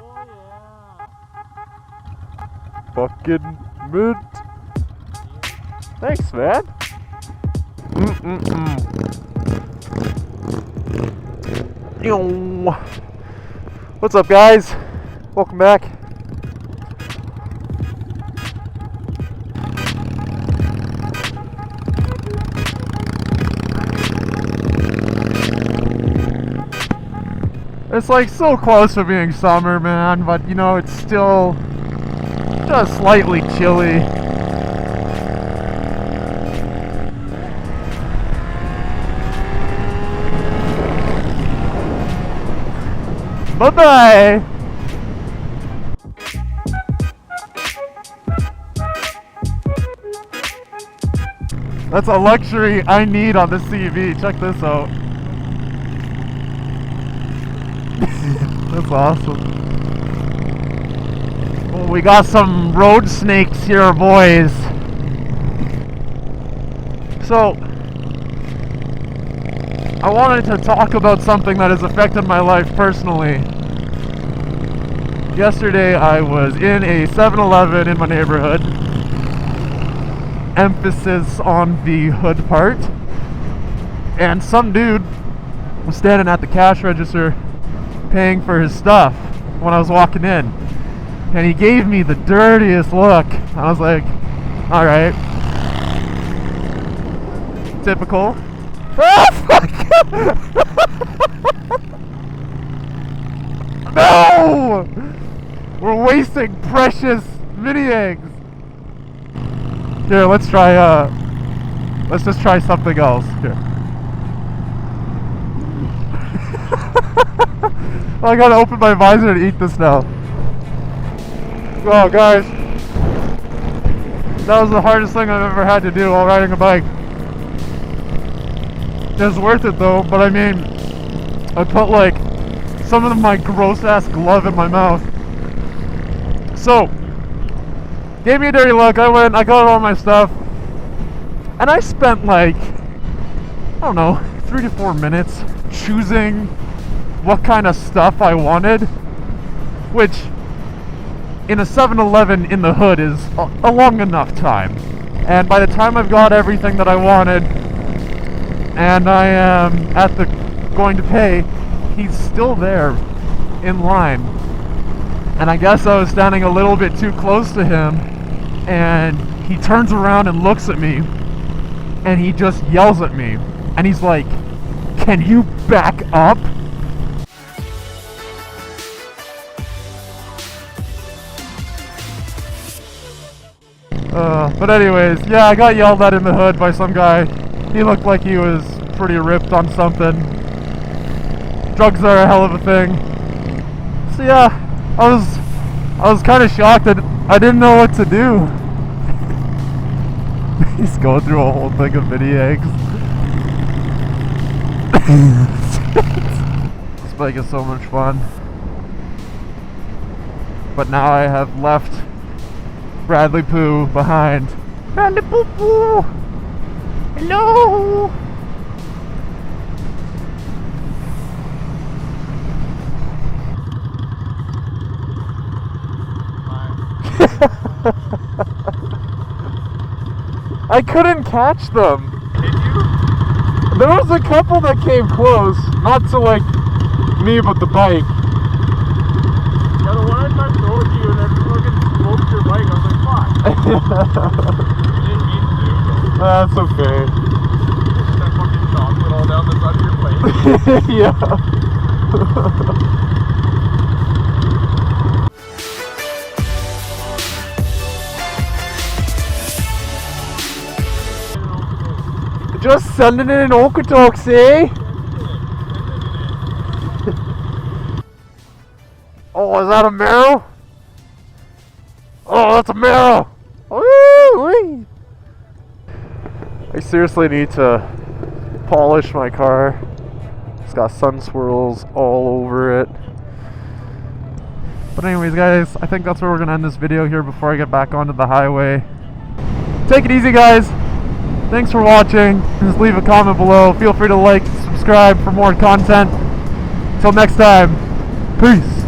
Oh yeah. Fucking mint. Thanks, man. Yo. What's up, guys? Welcome back. It's like so close to being summer, man, but you know, it's still just slightly chilly. Bye-bye! That's a luxury I need on this CV. Check this out. That's awesome. Oh, we got some road snakes here, boys. So, I wanted to talk about something that has affected my life personally. Yesterday I was in a 7-Eleven in my neighborhood. Emphasis on the hood part. And some dude was standing at the cash register paying for his stuff when I was walking in. And he gave me the dirtiest look. I was like, alright. Typical. Ah, fuck! No! We're wasting precious mini eggs. Here, let's just try something else. Here. I gotta open my visor to eat this now. Oh, guys. That was the hardest thing I've ever had to do while riding a bike. It was worth it though, but I mean, I put like some of my gross ass glove in my mouth. So, gave me a dirty look. I went, I got all my stuff, and I spent like, I don't know, 3 to 4 minutes choosing what kind of stuff I wanted, which in a 7-Eleven in the hood is a long enough time. And by the time I've got everything that I wanted, and I am going to pay, he's still there in line. And I guess I was standing a little bit too close to him, and he turns around and looks at me, and he just yells at me, and he's like, "Can you back up?" But anyways, yeah, I got yelled at in the hood by some guy. He looked like he was pretty ripped on something. Drugs are a hell of a thing. So yeah, I was kind of shocked that I didn't know what to do. He's going through a whole thing of mini eggs. This bike is so much fun. But now I have left Bradley Poo behind. Bradley Poo Poo! Hello! I couldn't catch them. Did you? There was a couple that came close, not to like me, but the bike. Yeah, the one I tried to throw at you and then fucking smoked your bike. I was like, fuck. You didn't mean to, but That's okay. just that fucking chocolate all down the side of your plate. Yeah. Just sending it in Okotoks, eh? Oh, is that a marrow? Oh, that's a marrow! Woo-wee. I seriously need to polish my car. It's got sun swirls all over it. But anyways, guys, I think that's where we're gonna end this video here before I get back onto the highway. Take it easy, guys. Thanks for watching. Just leave a comment below. Feel free to like, subscribe for more content. Until next time, peace.